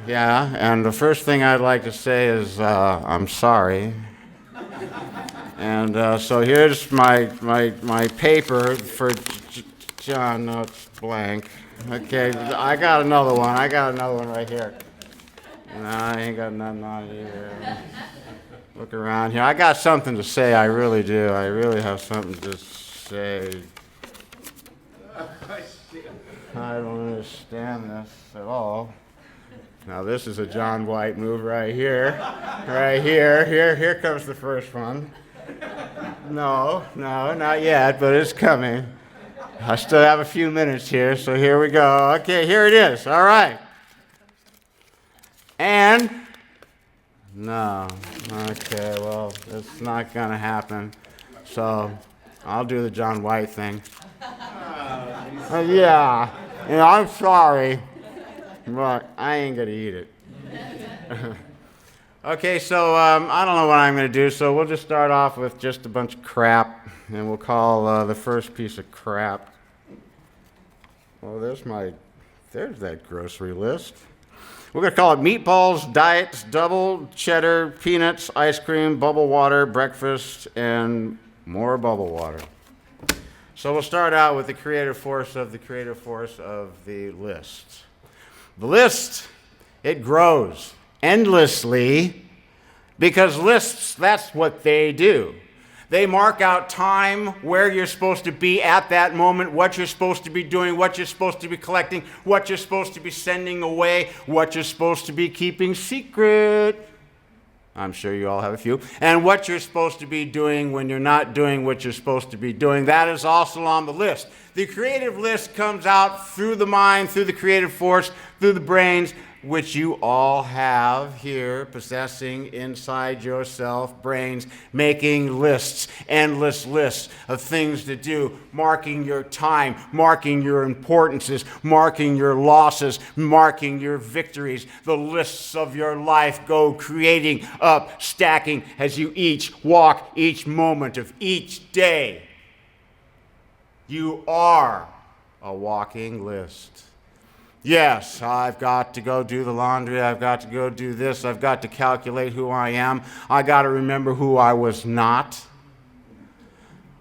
Yeah, and the first thing I'd like to say is I'm sorry. And so here's my paper for John. No, it's blank. Okay, I got another one. I got another one right here. No, I ain't got nothing on here. Look around here. I got something to say. I really do. I really have something to say. I don't understand this at all. Now this is a John White move right here. Right here. Here comes the first one. No, not yet, but it's coming. I still have a few minutes here, so here we go. Okay, here it is. All right. And no. Okay, well, it's not going to happen. So I'll do the John White thing. Yeah, I'm sorry, but I ain't going to eat it. Okay, so I don't know what I'm going to do, so we'll just start off with just a bunch of crap, and we'll call the first piece of crap. Well, there's that grocery list. We're going to call it meatballs, diets, double, cheddar, peanuts, ice cream, bubble water, breakfast, and more bubble water. So we'll start out with the creative force of the list. The list, it grows endlessly because lists, that's what they do. They mark out time, where you're supposed to be at that moment, what you're supposed to be doing, what you're supposed to be collecting, what you're supposed to be sending away, what you're supposed to be keeping secret. I'm sure you all have a few. And what you're supposed to be doing when you're not doing what you're supposed to be doing. That is also on the list. The creative list comes out through the mind, through the creative force, through the brains, which you all have here, possessing inside yourself, brains, making lists, endless lists of things to do, marking your time, marking your importances, marking your losses, marking your victories. The lists of your life go creating up, stacking as you each walk each moment of each day. You are a walking list. Yes, I've got to go do the laundry. I've got to go do this. I've got to calculate who I am. I got to remember who I was not.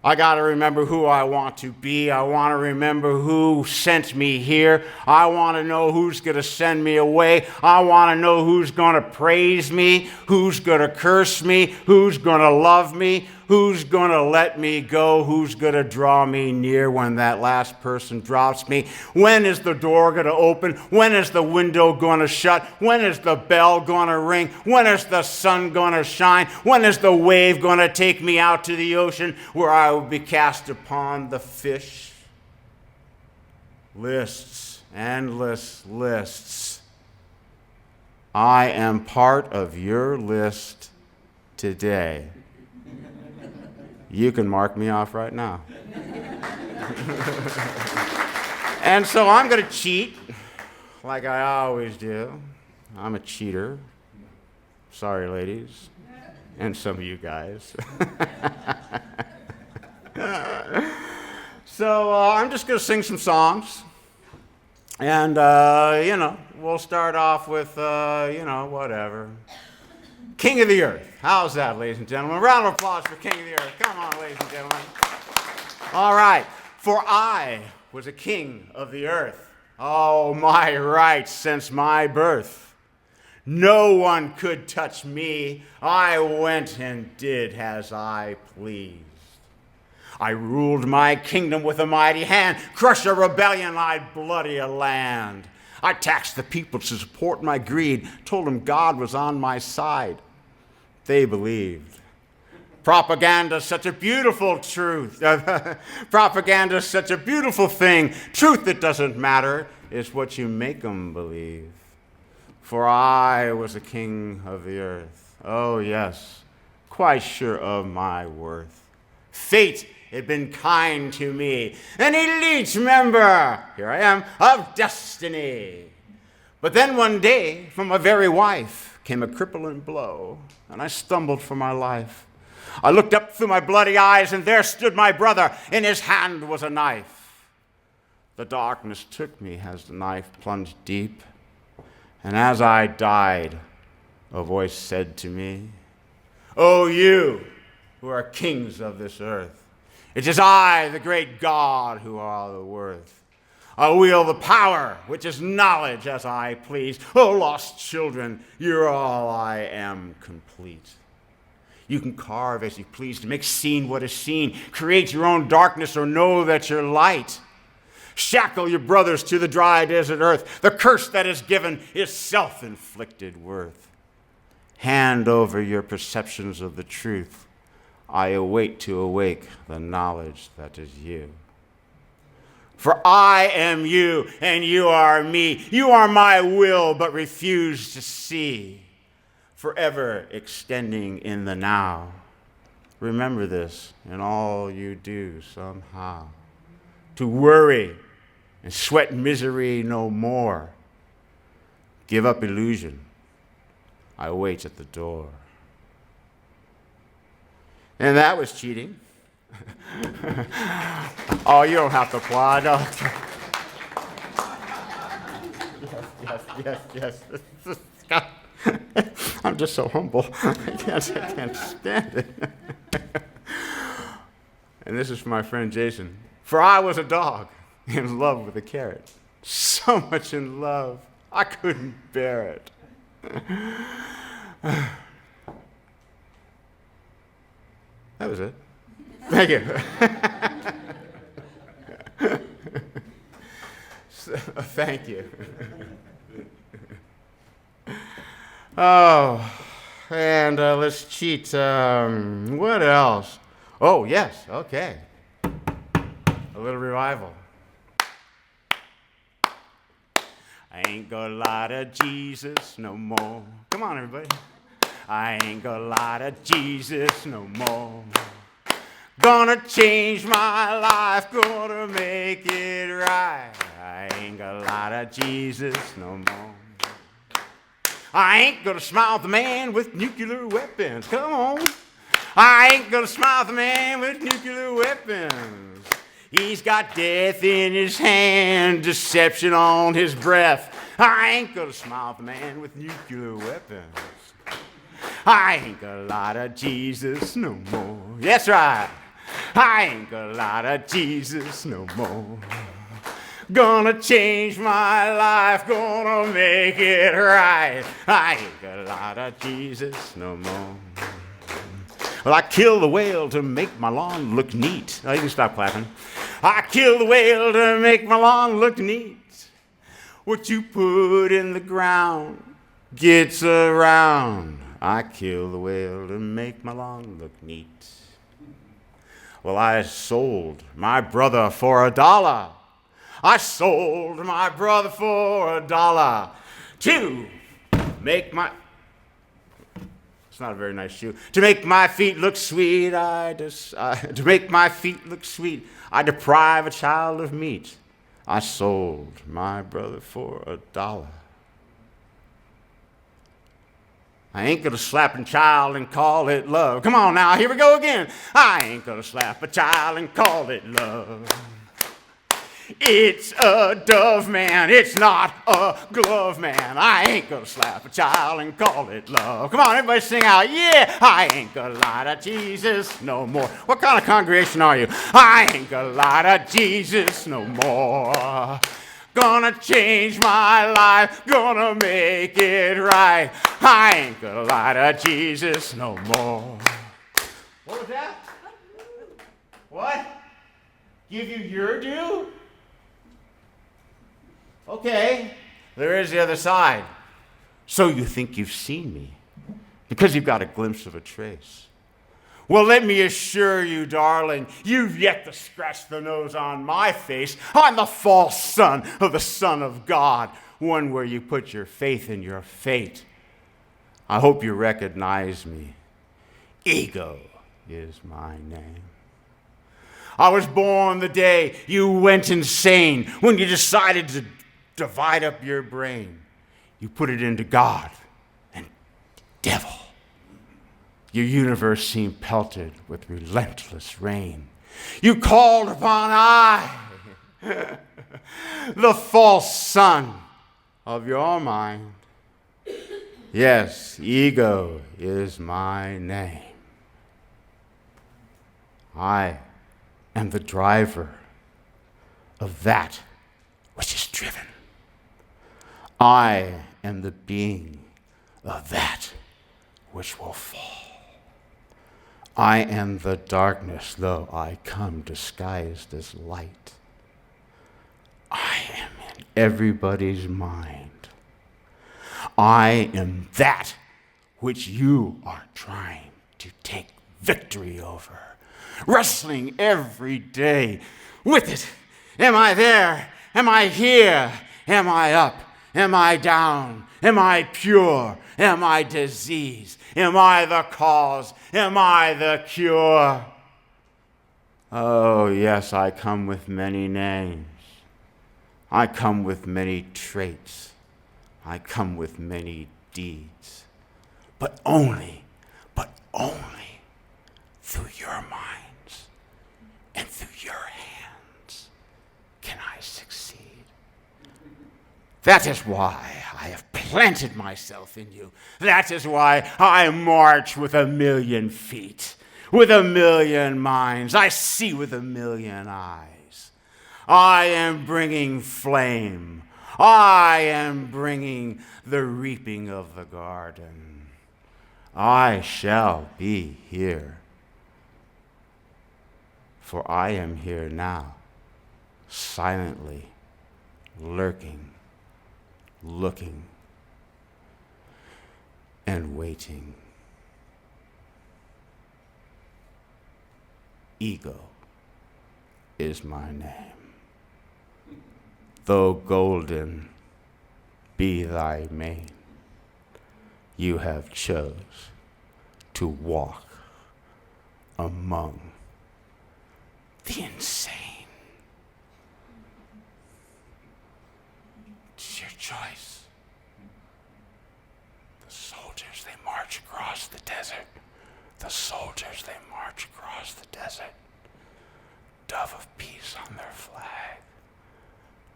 I got to remember who I want to be. I want to remember who sent me here. I want to know who's going to send me away. I want to know who's going to praise me, who's going to curse me, who's going to love me, who's going to let me go, who's going to draw me near when that last person drops me. When is the door going to open? When is the window going to shut? When is the bell going to ring? When is the sun going to shine? When is the wave going to take me out to the ocean where I will be cast upon the fish? Lists, endless lists. I am part of your list today. You can mark me off right now. And so I'm going to cheat, like I always do. I'm a cheater. Sorry, ladies, and some of you guys. So I'm just going to sing some songs. And, we'll start off with, whatever. King of the Earth. How's that, ladies and gentlemen? A round of applause for King of the Earth. Come on, ladies and gentlemen. All right. For I was a king of the earth. Oh, my rights since my birth. No one could touch me. I went and did as I pleased. I ruled my kingdom with a mighty hand. Crush a rebellion, I'd bloody a land. I taxed the people to support my greed. Told them God was on my side. They believed. Propaganda's such a beautiful truth. Propaganda's such a beautiful thing. Truth that doesn't matter is what you make them believe. For I was a king of the earth. Oh, yes, quite sure of my worth. Fate had been kind to me, an elite member, here I am, of destiny. But then one day, from my very wife, came a crippling blow, and I stumbled for my life. I looked up through my bloody eyes, and there stood my brother. In his hand was a knife. The darkness took me as the knife plunged deep. And as I died, a voice said to me, "O you who are kings of this earth, it is I, the great God, who are the worth. I wield the power, which is knowledge, as I please. O lost children, you're all I am complete. You can carve as you please to make seen what is seen. Create your own darkness or know that you're light. Shackle your brothers to the dry desert earth. The curse that is given is self-inflicted worth. Hand over your perceptions of the truth. I await to awake the knowledge that is you. For I am you, and you are me. You are my will, but refuse to see. Forever extending in the now. Remember this in all you do somehow. To worry and sweat misery no more. Give up illusion. I wait at the door." And that was cheating. Oh, you don't have to applaud. No. Yes. I'm just so humble. I can't stand it. And this is for my friend Jason. For I was a dog in love with a carrot. So much in love, I couldn't bear it. That was it. Thank you. Thank you. Oh, and let's cheat. What else? Oh, yes, okay. A little revival. I ain't gonna lie to Jesus no more. Come on, everybody. I ain't gonna lie to Jesus no more. Gonna change my life, gonna make it right. I ain't gonna lie to Jesus no more. I ain't gonna smile at the man with nuclear weapons. Come on. I ain't gonna smile at the man with nuclear weapons. He's got death in his hand, deception on his breath. I ain't gonna smile at the man with nuclear weapons. I ain't gonna lie to Jesus no more. That's right. I ain't gonna lie to Jesus no more. Gonna change my life, gonna make it right. I ain't gonna lie to Jesus no more. Well, I kill the whale to make my lawn look neat. Oh, you can stop clapping. I kill the whale to make my lawn look neat. What you put in the ground gets around. I kill the whale to make my lawn look neat. Well, I sold my brother for $1. I sold my brother for $1 to make my... It's not a very nice shoe. To make my feet look sweet, to make my feet look sweet, I deprive a child of meat. I sold my brother for $1. I ain't gonna slap a child and call it love. Come on now, here we go again. I ain't gonna slap a child and call it love. It's a dove man, it's not a glove man. I ain't gonna slap a child and call it love. Come on, everybody sing out, yeah! I ain't gonna lie to Jesus no more. What kind of congregation are you? I ain't gonna lie to Jesus no more. Gonna change my life, gonna make it right. I ain't gonna lie to Jesus no more. What was that? What? Give you your due? Okay, there is the other side. So you think you've seen me because you've got a glimpse of a trace. Well, let me assure you, darling, you've yet to scratch the nose on my face. I'm the false son of the Son of God, one where you put your faith in your fate. I hope you recognize me. Ego is my name. I was born the day you went insane, when you decided to divide up your brain. You put it into God and devil. Your universe seemed pelted with relentless rain. You called upon I, the false son of your mind. Yes, ego is my name. I am the driver of that which is driven. I am the being of that which will fall. I am the darkness, though I come disguised as light. I am in everybody's mind. I am that which you are trying to take victory over, wrestling every day with it. Am I there? Am I here? Am I up? Am I down? Am I pure? Am I disease? Am I the cause? Am I the cure? Oh, yes, I come with many names. I come with many traits. I come with many deeds. But only through your minds and through your hands can I succeed. That is why I have planted myself in you. That is why I march with 1,000,000 feet, with 1,000,000 minds. I see with 1,000,000 eyes. I am bringing flame. I am bringing the reaping of the garden. I shall be here, for I am here now, silently, lurking, looking, and waiting. Ego is my name. Though golden be thy mane, you have chose to walk among the insane. It's your choice. The soldiers, they march across the desert. The soldiers, they march across the desert. Dove of peace on their flag.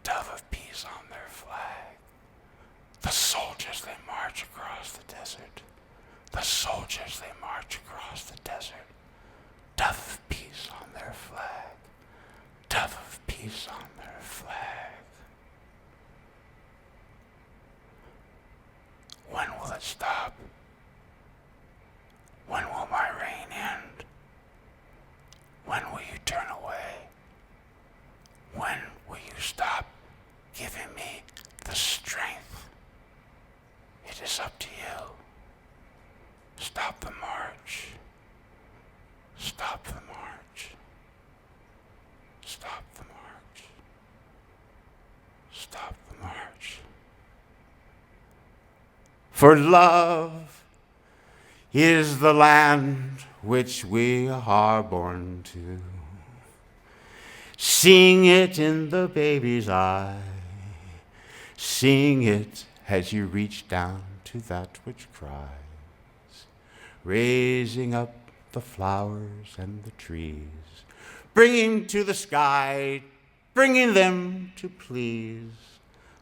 Dove of peace on their flag. The soldiers, they march across the desert. The soldiers, they march across the desert. Dove of peace on their flag. Dove of peace on their flag. When will it stop? When will my reign end? When will you turn away? When will you stop giving me the strength? It is up to you. Stop the march. Stop the march. Stop the march. Stop the march. For love is the land which we are born to. Seeing it in the baby's eye, seeing it as you reach down to that which cries, raising up the flowers and the trees, bringing to the sky, bringing them to please.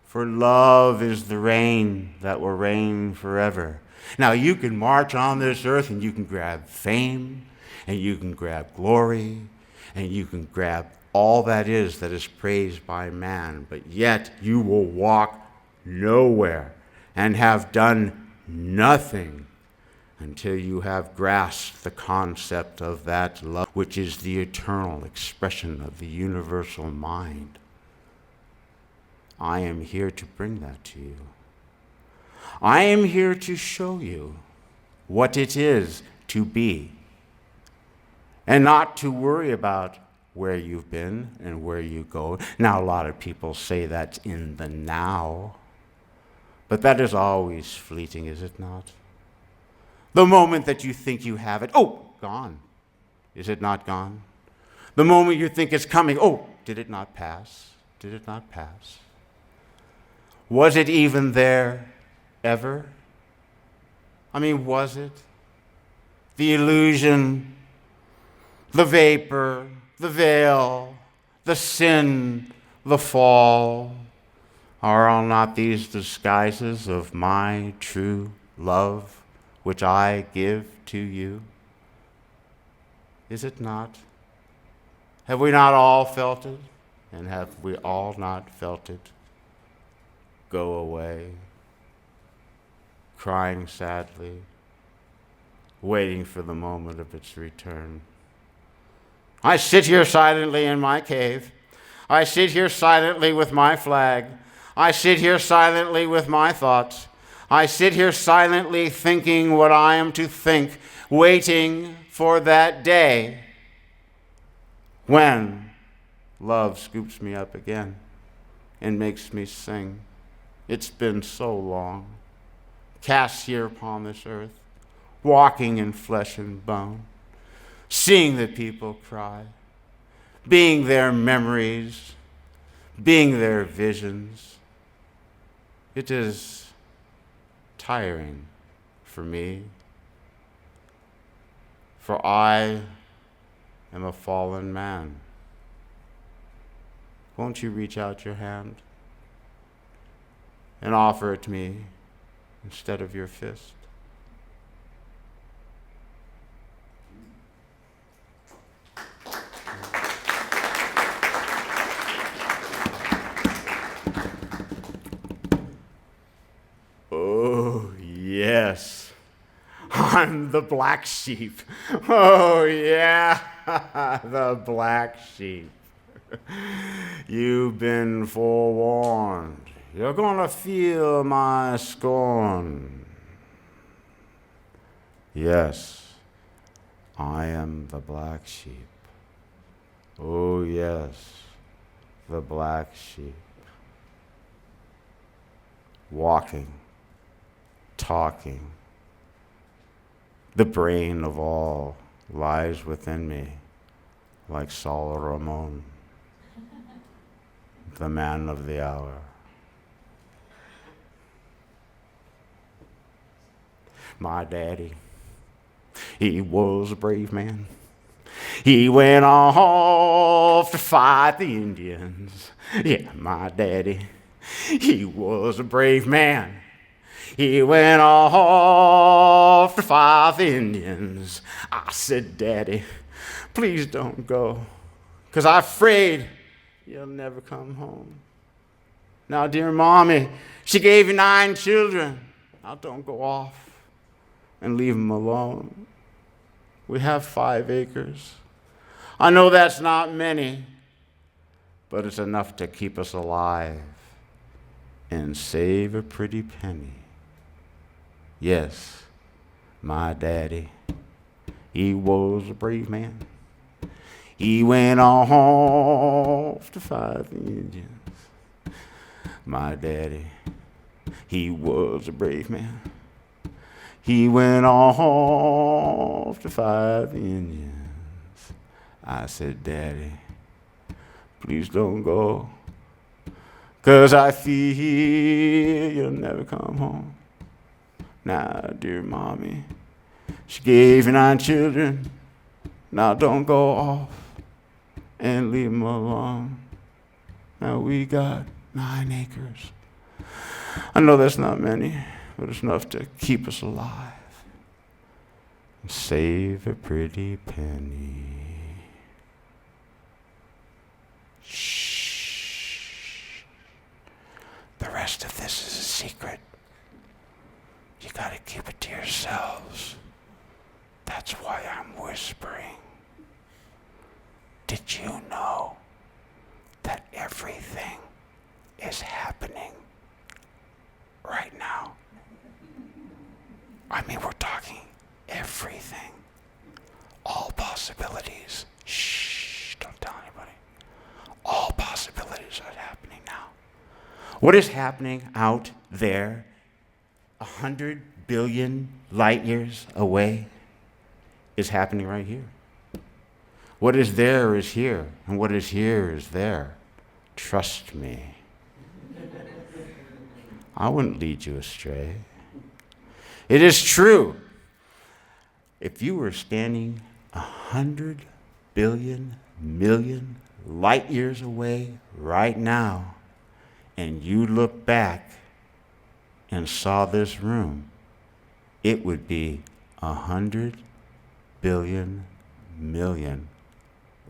For love is the rain that will reign forever. Now you can march on this earth and you can grab fame, and you can grab glory, and you can grab all that is praised by man, but yet you will walk nowhere and have done nothing until you have grasped the concept of that love, which is the eternal expression of the universal mind. I am here to bring that to you. I am here to show you what it is to be, and not to worry about where you've been and where you go. Now, a lot of people say that's in the now, but that is always fleeting, is it not? The moment that you think you have it, oh, gone. Is it not gone? The moment you think it's coming, oh, did it not pass? Did it not pass? Was it even there ever? I mean, was it? The illusion, the vapor, the veil, the sin, the fall, are all not these disguises of my true love which I give to you? Is it not? Have we not all felt it? And have we all not felt it go away, crying sadly, waiting for the moment of its return? I sit here silently in my cave. I sit here silently with my flag. I sit here silently with my thoughts. I sit here silently thinking what I am to think, waiting for that day when love scoops me up again and makes me sing. It's been so long, cast here upon this earth, walking in flesh and bone, seeing the people cry, being their memories, being their visions. It is tiring for me, for I am a fallen man. Won't you reach out your hand and offer it to me instead of your fist? Oh, yes. I'm the black sheep. Oh, yeah. The black sheep. You've been forewarned. You're gonna feel my scorn. Yes, I am the black sheep. Oh, yes, the black sheep. Walking, talking. The brain of all lies within me, like Saul Ramon, the man of the hour. My daddy, he was a brave man. He went off to fight the Indians. Yeah, my daddy, he was a brave man. He went off to fight the Indians. I said, Daddy, please don't go, 'cause I'm afraid you'll never come home. Now, dear Mommy, she gave you 9 children. Now, don't go off and leave them alone. We have 5 acres. I know that's not many, but it's enough to keep us alive and save a pretty penny. Yes, my daddy, he was a brave man. He went off to fight the Indians. My daddy, he was a brave man. He went off to fight the Indians. I said, Daddy, please don't go, 'cause I fear you'll never come home. Now, dear Mommy, she gave you 9 children. Now don't go off and leave them alone. Now we got 9 acres. I know that's not many, but it's enough to keep us alive and save a pretty penny. Shh. The rest of this is a secret. You gotta keep it to yourselves. That's why I'm whispering. Did you know that everything is happening right now? I mean, we're talking everything. All possibilities. Shh, don't tell anybody. All possibilities are happening now. What is happening out there 100 billion light years away is happening right here. What is there is here, and what is here is there. Trust me. I wouldn't lead you astray. It is true. If you were standing 100 billion million light years away right now, and you look back and saw this room, it would be 100 billion million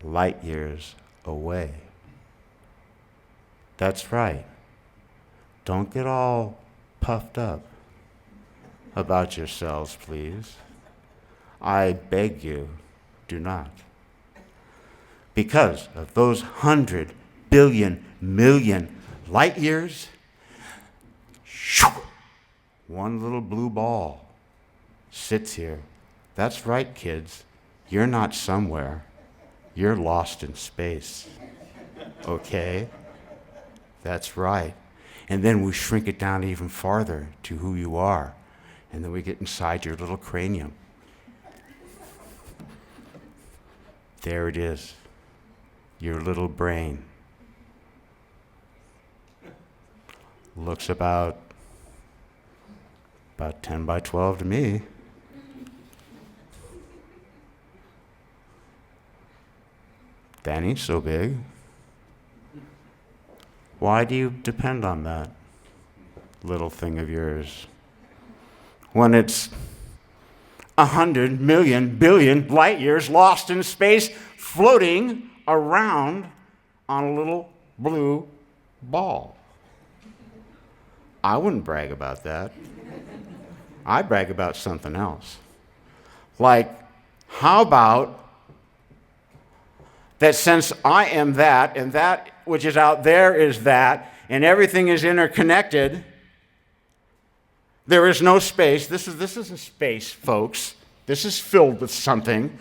light years away. That's right. Don't get all puffed up about yourselves, please. I beg you, do not. Because of those 100 billion million light years, one little blue ball sits here. That's right, kids. You're not somewhere. You're lost in space. Okay? That's right. And then we shrink it down even farther to who you are. And then we get inside your little cranium. There it is. Your little brain. Looks about 10 by 12 to me. That ain't so big. Why do you depend on that little thing of yours when it's 100 million billion light years lost in space, floating around on a little blue ball? I wouldn't brag about that. I brag about something else. Like, how about that since I am that, and that which is out there is that, and everything is interconnected, there is no space. This isn't space, folks. This is filled with something.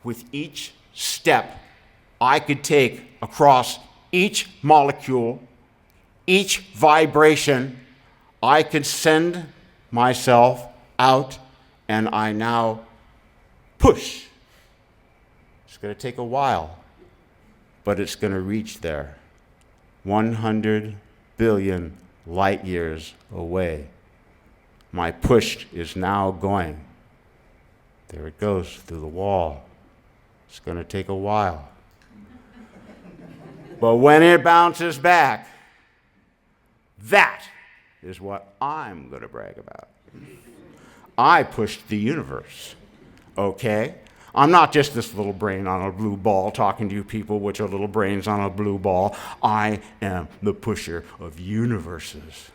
With each step I could take across each molecule, each vibration, I could send myself out, and I now push. It's going to take a while, but it's going to reach there. 100 billion light years away. My push is now going. There it goes through the wall. It's going to take a while. But when it bounces back, that is what I'm going to brag about. I pushed the universe, okay? I'm not just this little brain on a blue ball talking to you people which are little brains on a blue ball. I am the pusher of universes.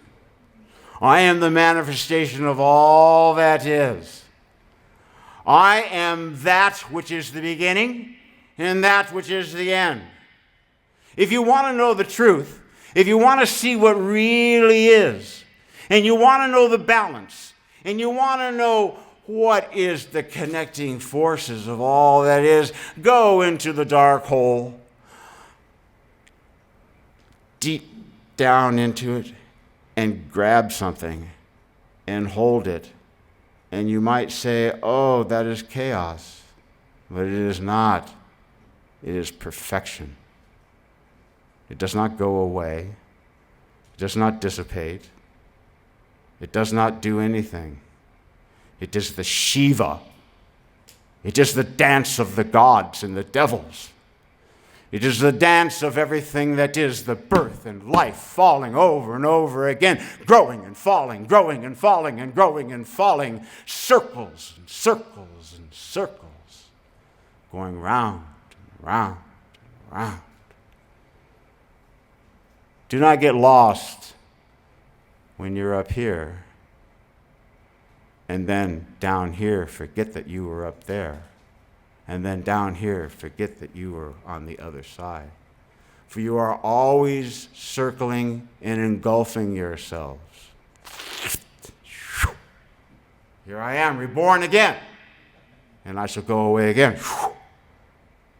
I am the manifestation of all that is. I am that which is the beginning and that which is the end. If you want to know the truth, if you want to see what really is, and you want to know the balance, and you want to know what is the connecting forces of all that is, go into the dark hole, deep down into it, and grab something and hold it. And you might say, oh, that is chaos. But it is not. It is perfection. It does not go away. It does not dissipate. It does not do anything. It is the Shiva. It is the dance of the gods and the devils. It is the dance of everything that is the birth and life, falling over and over again, growing and falling, growing and falling, and growing and falling, circles and circles and circles, going round and round and round. Do not get lost when you're up here, and then down here forget that you were up there, and then down here forget that you were on the other side. For you are always circling and engulfing yourselves. Here I am, reborn again, and I shall go away again.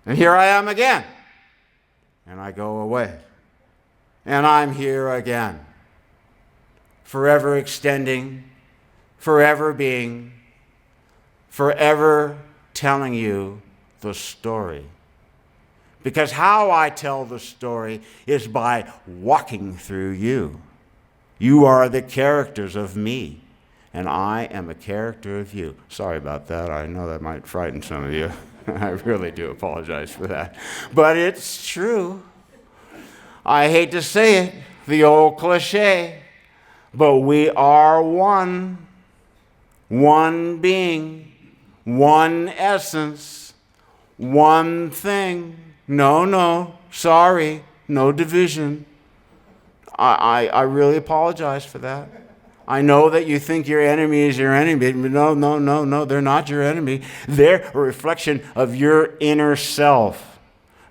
And here I am again, and I go away. And I'm here again, forever extending, forever being, forever telling you the story. Because how I tell the story is by walking through you. You are the characters of me, and I am a character of you. Sorry about that. I know that might frighten some of you. I really do apologize for that. But it's true. I hate to say it, the old cliche, But we are one. One being. One essence. One thing. No, sorry. No division. I really apologize for that. I know that you think your enemy is your enemy, but no, they're not your enemy. They're a reflection of your inner self.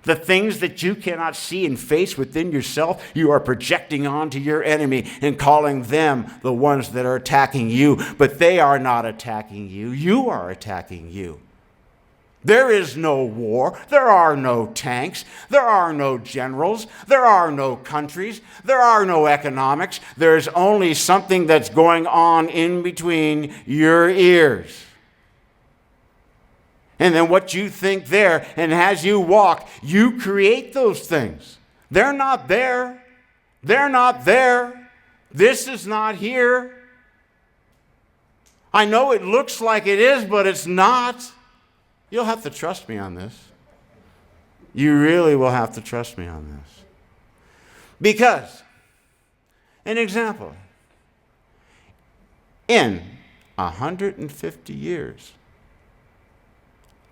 The things that you cannot see and face within yourself, you are projecting onto your enemy and calling them the ones that are attacking you. But they are not attacking you. You are attacking you. There is no war. There are no tanks. There are no generals. There are no countries. There are no economics. There's only something that's going on in between your ears. And then what you think there, and as you walk, you create those things. They're not there. They're not there. This is not here. I know it looks like it is, but it's not. You'll have to trust me on this. You really will have to trust me on this. Because, an example, in 150 years,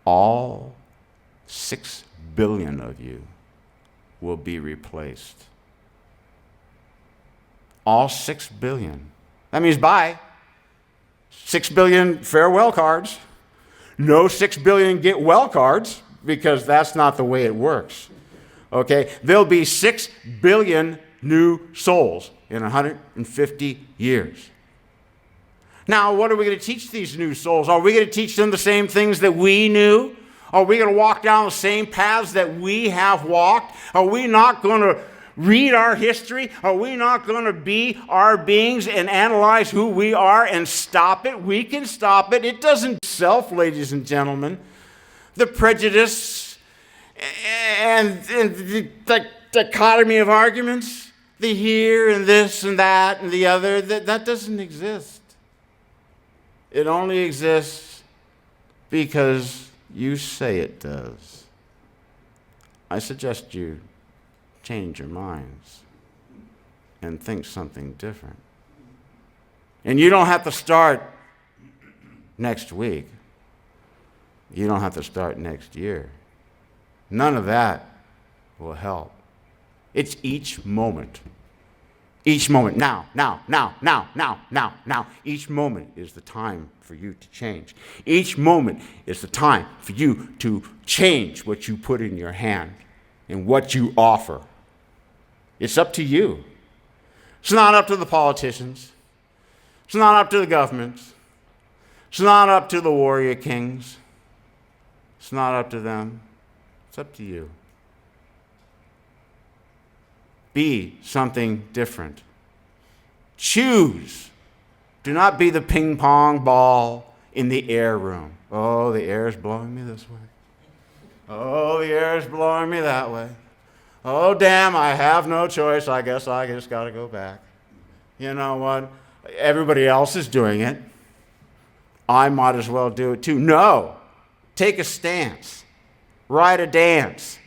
all 6 billion of you will be replaced. All 6 billion. That means bye. 6 billion farewell cards. No 6 billion get well cards, because that's not the way it works. Okay? There'll be 6 billion new souls in 150 years. Now, what are we going to teach these new souls? Are we going to teach them the same things that we knew? Are we going to walk down the same paths that we have walked? Are we not going to read our history? Are we not going to be our beings and analyze who we are and stop it? We can stop it. It doesn't self, ladies and gentlemen. The prejudice and the dichotomy of arguments, the here and this and that and the other, that doesn't exist. It only exists because you say it does. I suggest you change your minds and think something different. And you don't have to start next week. You don't have to start next year. None of that will help. It's each moment. Each moment. Now. Each moment is the time for you to change. Each moment is the time for you to change what you put in your hand and what you offer. It's up to you. It's not up to the politicians. It's not up to the governments. It's not up to the warrior kings. It's not up to them. It's up to you. Be something different. Choose. Do not be the ping pong ball in the air room. Oh, the air is blowing me this way. Oh, the air is blowing me that way. Oh, damn, I have no choice. I guess I just got to go back. You know what? Everybody else is doing it. I might as well do it too. No. Take a stance. Write a dance.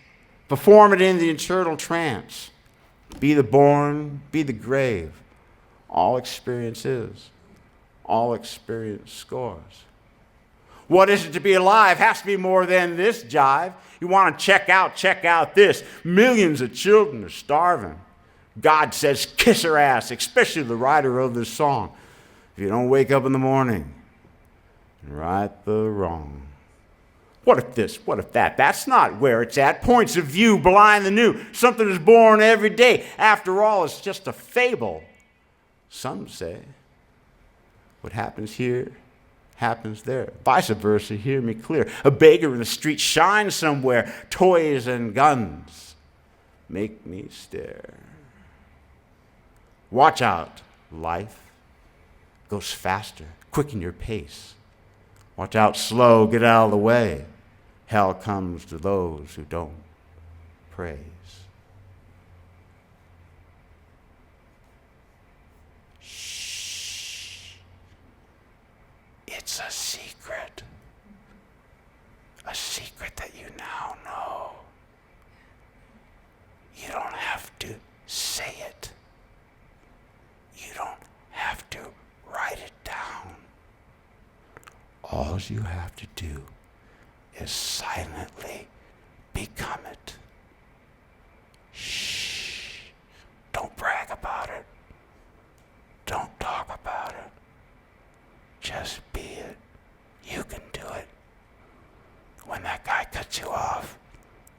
Perform it in the eternal trance. Be the born, be the grave. All experience is. All experience scores. What is it to be alive? Has to be more than this jive. You want to check out this. Millions of children are starving. God says, kiss her ass, especially the writer of this song. If you don't wake up in the morning and right the wrong. What if this? What if that? That's not where it's at. Points of view blind the new. Something is born every day. After all, it's just a fable. Some say what happens here happens there. Vice versa, hear me clear. A beggar in the street shines somewhere. Toys and guns make me stare. Watch out, life goes faster. Quicken your pace. Watch out, slow, get out of the way. Hell comes to those who don't praise. Shh. It's a secret. A secret that you now know. You don't have to say it. You don't all you have to do is silently become it. Shh. Don't brag about it. Don't talk about it. Just be it. You can do it. When that guy cuts you off,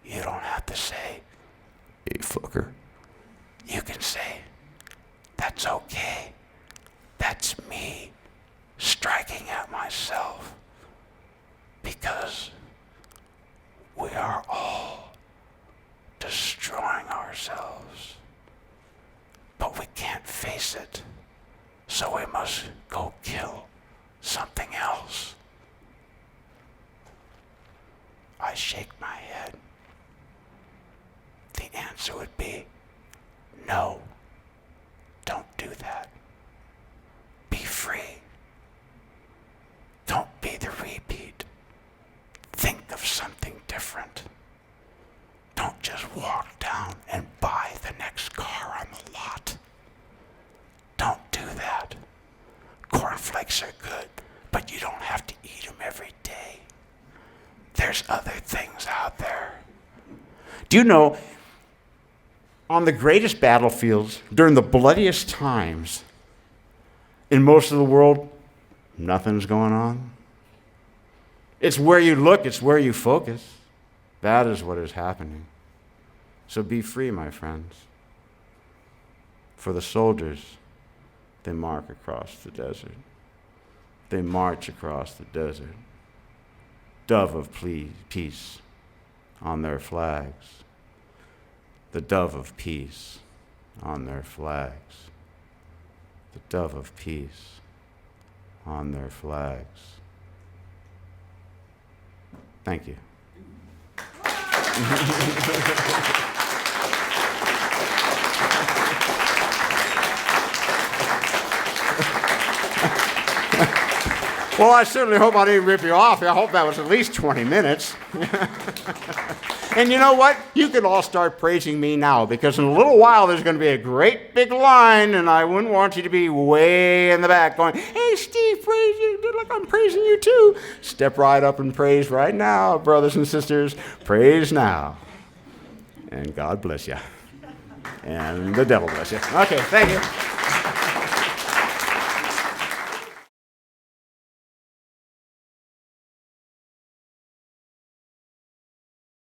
you don't have to say, "Hey, fucker." You can say, "That's okay. That's me striking at myself." Because we are all destroying ourselves. But we can't face it. So we must go kill something else. I shake my head. The answer would be, no, don't do that. Be free. Don't be the repeat. Think of something different. Don't just walk down and buy the next car on the lot. Don't do that. Cornflakes are good, but you don't have to eat them every day. There's other things out there. Do you know, on the greatest battlefields, during the bloodiest times, in most of the world, nothing's going on? It's where you look, it's where you focus. That is what is happening. So be free, my friends. For the soldiers, they march across the desert. They march across the desert. Dove of peace on their flags. The dove of peace on their flags. The dove of peace on their flags. Thank you. Well, I certainly hope I didn't rip you off. I hope that was at least 20 minutes. And you know what? You could all start praising me now, because in a little while there's going to be a great big line, and I wouldn't want you to be way in the back going, "Hey, Steve, praise you. Look, I'm praising you too." Step right up and praise right now, brothers and sisters. Praise now. And God bless you. And the devil bless you. Okay, thank you.